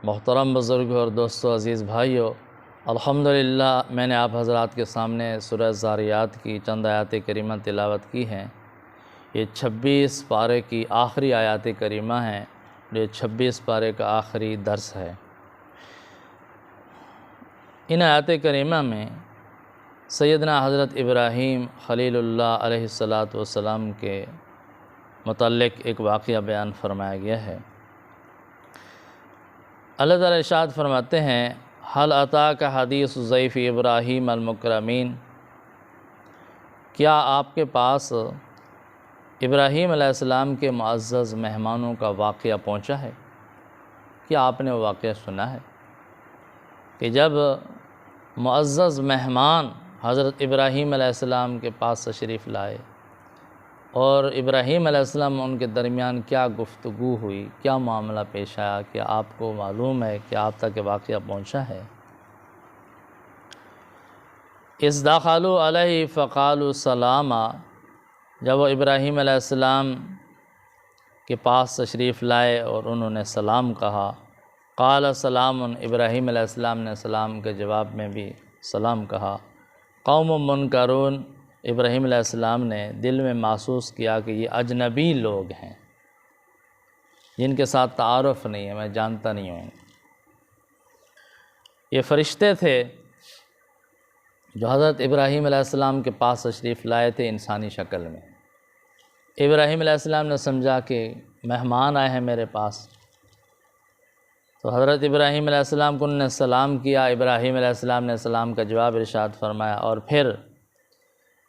محترم بزرگ اور دوستو عزیز بھائیو، الحمدللہ میں نے آپ حضرات کے سامنے سورہ زاریات کی چند آیات کریمہ تلاوت کی ہیں۔ یہ 26 پارے کی آخری آیات کریمہ ہیں، یہ 26 پارے کا آخری درس ہے۔ ان آیات کریمہ میں سیدنا حضرت ابراہیم خلیل اللہ علیہ السلام کے متعلق ایک واقعہ بیان فرمایا گیا ہے۔ اللہ تعالیٰ ارشاد فرماتے ہیں، حل اتاک حدیث ضیف ابراہیم المکرمین، کیا آپ کے پاس ابراہیم علیہ السلام کے معزز مہمانوں کا واقعہ پہنچا ہے؟ کیا آپ نے وہ واقعہ سنا ہے کہ جب معزز مہمان حضرت ابراہیم علیہ السلام کے پاس تشریف لائے اور ابراہیم علیہ السلام ان کے درمیان کیا گفتگو ہوئی، کیا معاملہ پیش آیا، کیا آپ کو معلوم ہے کہ آپ تک واقعہ پہنچا ہے؟ اذ دخلوا علیہ فقالوا سلاما، جب وہ ابراہیم علیہ السلام کے پاس تشریف لائے اور انہوں نے سلام کہا، قال سلام، ابراہیم علیہ السلام نے سلام کے جواب میں بھی سلام کہا۔ قوم منکرون، ابراہیم علیہ السلام نے دل میں محسوس کیا کہ یہ اجنبی لوگ ہیں، جن کے ساتھ تعارف نہیں ہے، میں جانتا نہیں ہوں۔ یہ فرشتے تھے جو حضرت ابراہیم علیہ السلام کے پاس تشریف لائے تھے انسانی شکل میں۔ ابراہیم علیہ السلام نے سمجھا کہ مہمان آئے ہیں میرے پاس، تو حضرت ابراہیم علیہ السلام کو انہوں نے سلام کیا۔ ابراہیم علیہ السلام نے سلام کا جواب ارشاد فرمایا، اور پھر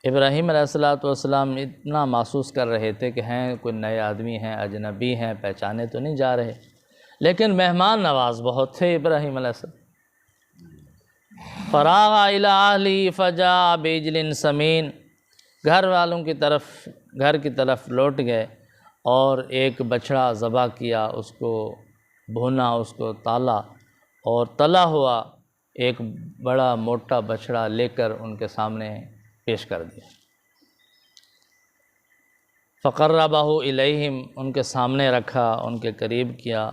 ابراہیم علیہ السلام اتنا محسوس کر رہے تھے کہ ہیں کوئی نئے آدمی ہیں، اجنبی ہیں، پہچانے تو نہیں جا رہے، لیکن مہمان نواز بہت تھے ابراہیم علیہ السلام۔ فراغ الی اہلی فجاء بعجل سمین، گھر کی طرف لوٹ گئے اور ایک بچڑا ذبح کیا، اس کو بھونا، اس کو تالا، اور تلا ہوا ایک بڑا موٹا بچڑا لے کر ان کے سامنے پیش کر دیا۔ فقربہ الیہم، ان کے سامنے رکھا، ان کے قریب کیا،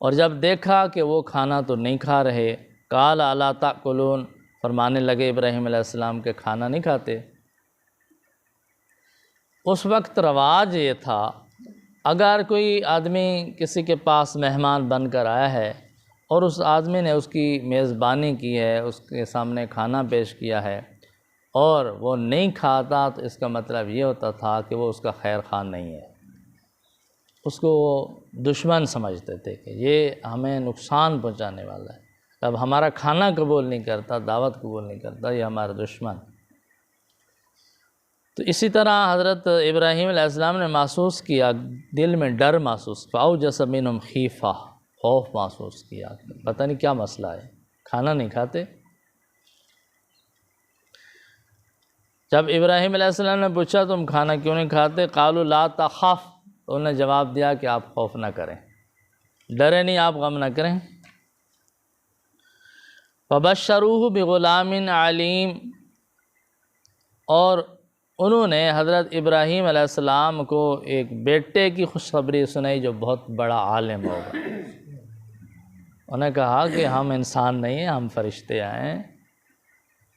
اور جب دیکھا کہ وہ کھانا تو نہیں کھا رہے، قال الا تاکلون، فرمانے لگے ابراہیم علیہ السلام کے کھانا نہیں کھاتے۔ اس وقت رواج یہ تھا، اگر کوئی آدمی کسی کے پاس مہمان بن کر آیا ہے اور اس آدمی نے اس کی میزبانی کی ہے، اس کے سامنے کھانا پیش کیا ہے اور وہ نہیں کھاتا، تو اس کا مطلب یہ ہوتا تھا کہ وہ اس کا خیر خواہ نہیں ہے، اس کو وہ دشمن سمجھتے تھے کہ یہ ہمیں نقصان پہنچانے والا ہے، اب ہمارا کھانا قبول نہیں کرتا، دعوت قبول نہیں کرتا، یہ ہمارا دشمن۔ تو اسی طرح حضرت ابراہیم علیہ السلام نے محسوس کیا، دل میں ڈر محسوس، فَأَوْجَسَ مِنْهُمْ خِیفَةً، خوف محسوس کیا، پتہ نہیں کیا مسئلہ ہے، کھانا نہیں کھاتے۔ جب ابراہیم علیہ السلام نے پوچھا تم کھانا کیوں نہیں کھاتے، قالوا لا تخف، انہوں نے جواب دیا کہ آپ خوف نہ کریں، ڈرے نہیں، آپ غم نہ کریں۔ فَبَشَّرُوهُ بِغُلَامٍ عَلِيمٍ، اور انہوں نے حضرت ابراہیم علیہ السلام کو ایک بیٹے کی خوشخبری سنائی جو بہت بڑا عالم ہوگا۔ انہوں نے کہا کہ ہم انسان نہیں ہیں، ہم فرشتے آئے ہیں،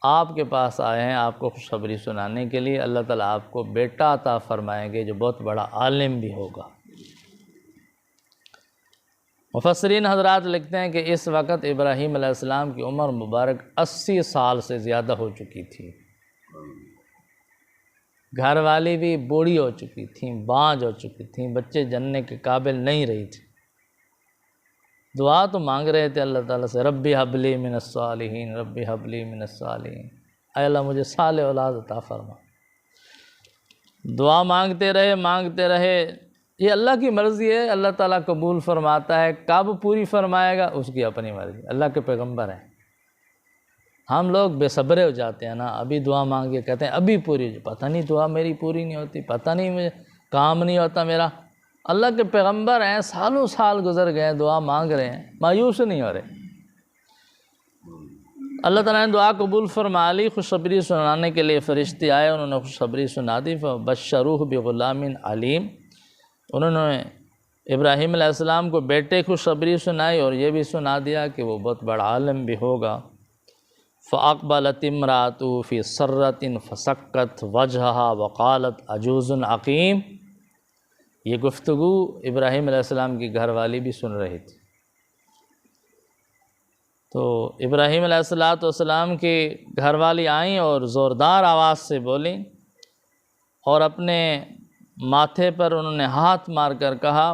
آپ کے پاس آئے ہیں آپ کو خوشخبری سنانے کے لیے، اللہ تعالیٰ آپ کو بیٹا عطا فرمائیں گے جو بہت بڑا عالم بھی ہوگا۔ مفسرین حضرات لکھتے ہیں کہ اس وقت ابراہیم علیہ السلام کی عمر مبارک 80 سال سے زیادہ ہو چکی تھی، گھر والی بھی بوڑھی ہو چکی تھیں، بانجھ ہو چکی تھیں، بچے جننے کے قابل نہیں رہی تھی۔ دعا تو مانگ رہے تھے اللہ تعالیٰ سے، ربی حب لی من الصالحین، ربی حب لی من الصالحین، اے اللہ مجھے صالح اولاد عطا فرما۔ دعا مانگتے رہے، یہ اللہ کی مرضی ہے، اللہ تعالیٰ قبول فرماتا ہے، کب پوری فرمائے گا اس کی اپنی مرضی، اللہ کے پیغمبر ہیں۔ ہم لوگ بے صبرے ہو جاتے ہیں نا، ابھی دعا مانگ کے کہتے ہیں ابھی پوری ہو جائے، پتہ نہیں دعا میری پوری نہیں ہوتی، پتہ نہیں مجھے کام نہیں ہوتا میرا۔ اللہ کے پیغمبر ہیں، سالوں سال گزر گئے، دعا مانگ رہے ہیں، مایوس نہیں ہو رہے۔ اللہ تعالیٰ نے دعا قبول فرما لی، خوشخبری سنانے کے لیے فرشتے آئے، انہوں نے خوشخبری سنا دی۔ فبشروہ بغلام علیم، انہوں نے ابراہیم علیہ السلام کو بیٹے خوشخبری سنائی اور یہ بھی سنا دیا کہ وہ بہت بڑا عالم بھی ہوگا۔ فَأَقْبَلَتِ امْرَأَتُهُ فِي سَرَّةٍ فَسَكَّتْ وَجْهَهَا وَقَالَتْ عَجُوزٌ عَقِيمٌ۔ یہ گفتگو ابراہیم علیہ السلام کی گھر والی بھی سن رہی تھی۔ تو ابراہیم علیہ السلام کی گھر والی آئیں اور زوردار آواز سے بولیں اور اپنے ماتھے پر انہوں نے ہاتھ مار کر کہا،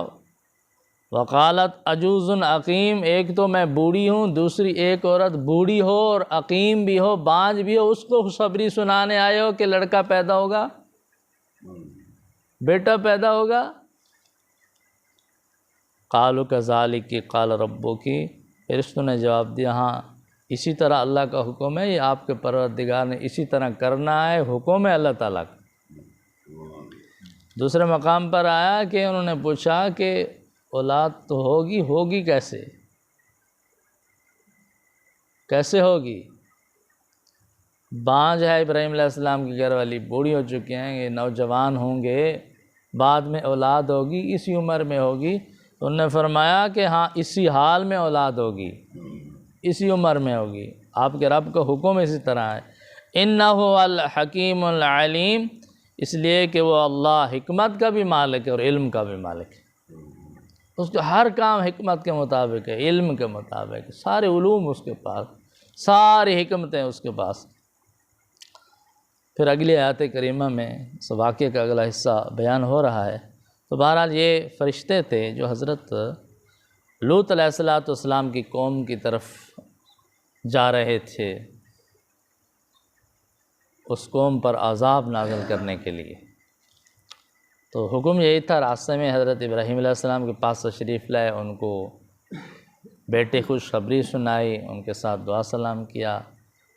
وقالت عجوز عقیم، ایک تو میں بوڑھی ہوں، دوسری ایک عورت بوڑھی ہو اور عقیم بھی ہو، بانجھ بھی ہو، اس کو خوشخبری سنانے آئے ہو کہ لڑکا پیدا ہوگا، بیٹا پیدا ہوگا۔ قالوا کذالک قال ربک، فرشتوں نے جواب دیا، ہاں اسی طرح اللہ کا حکم ہے، یہ آپ کے پروردگار نے اسی طرح کرنا ہے، حکم ہے اللہ تعالیٰ کا۔ دوسرے مقام پر آیا کہ انہوں نے پوچھا کہ اولاد تو ہوگی کیسے ہوگی؟ بانجھ ہے ابراہیم علیہ السلام کی گھر والی، بوڑھی ہو چکی ہیں، یہ نوجوان ہوں گے، بعد میں اولاد ہوگی، اسی عمر میں ہوگی۔ تو انہوں نے فرمایا کہ ہاں اسی حال میں اولاد ہوگی، اسی عمر میں ہوگی، آپ کے رب کا حکم اسی طرح ہے۔ انہ الحکیم العلیم، اس لیے کہ وہ اللہ حکمت کا بھی مالک ہے اور علم کا بھی مالک ہے، اس کا ہر کام حکمت کے مطابق ہے، علم کے مطابق، سارے علوم اس کے پاس، ساری حکمتیں اس کے پاس۔ پھر اگلی آیت کریمہ میں اس واقعے کا اگلا حصہ بیان ہو رہا ہے۔ تو بہرحال یہ فرشتے تھے جو حضرت لوط علیہ السلام کی قوم کی طرف جا رہے تھے، اس قوم پر عذاب نازل کرنے کے لیے۔ تو حکم یہی تھا، راستے میں حضرت ابراہیم علیہ السلام کے پاس تشریف لائے، ان کو بیٹے خوشخبری سنائی، ان کے ساتھ دعا سلام کیا۔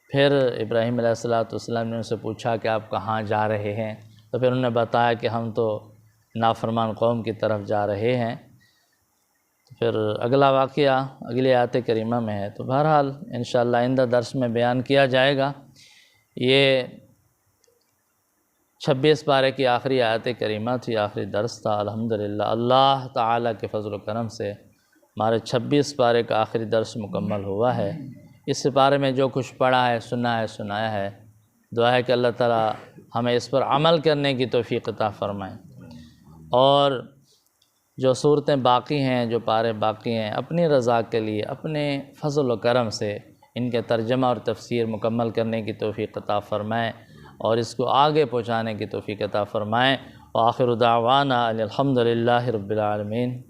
پھر ابراہیم علیہ السلام نے ان سے پوچھا کہ آپ کہاں جا رہے ہیں؟ تو پھر انہوں نے بتایا کہ ہم تو نافرمان قوم کی طرف جا رہے ہیں۔ پھر اگلا واقعہ اگلی آیت کریمہ میں ہے۔ تو بہرحال انشاءاللہ آئندہ درس میں بیان کیا جائے گا۔ یہ 26 پارے کی آخری آیت کریمہ تھی، آخری درس تھا۔ الحمدللہ اللہ تعالیٰ کے فضل و کرم سے ہمارے 26 پارے کا آخری درس مکمل ہوا ہے۔ اس پارے میں جو کچھ پڑھا ہے، سنایا ہے، دعا ہے کہ اللہ تعالیٰ ہمیں اس پر عمل کرنے کی توفیق عطا فرمائیں، اور جو صورتیں باقی ہیں، جو پارے باقی ہیں، اپنی رضا کے لیے اپنے فضل و کرم سے ان کے ترجمہ اور تفسیر مکمل کرنے کی توفیق عطا فرمائیں اور اس کو آگے پہنچانے کی توفیق عطا فرمائیں۔ وآخر دعوانا الحمدللہ رب العالمین۔